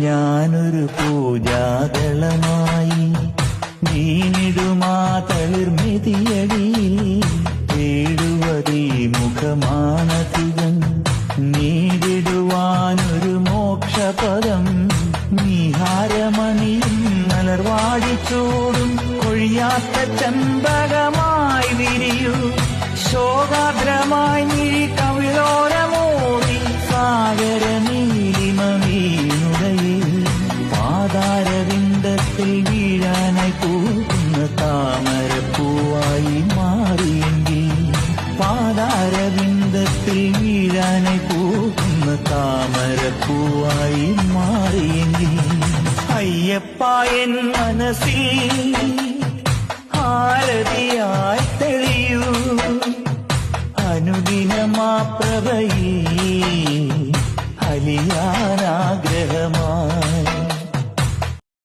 ഞാനൊരു പൂജാദളമായി നീണിടുമാ തളിർമെതിയടിയിൽ തേടുവതീ മുഖമാനധികം നീടിടുവാനൊരു മോക്ഷപദം നീഹാരമണിയും മലർവാടിച്ചൂടും കൊഴിയാത്ത ചമ്പകമായി വിരിയൂ ശോകാദ്രമായി നീ കവിളോരമോടി സാഗരനീലിമ വീണുടയിൽ പാതാരവിന്ദത്തിൽ വീഴാനായി പൂക്കുന്ന താമരപ്പൂവായി മാറിയെങ്കിൽ പാതാരവിന്ദത്തിൽ വീഴാനായി പൂക്കുന്ന താമരപ്പൂവായി മാറിയെങ്കിൽ അയ്യപ്പ എൻ മനസ്സിൽ ആരതിയായി തെളിയൂ അനുദിനമാ പ്രഭയിൽ അലിയാനാഗ്രഹമാ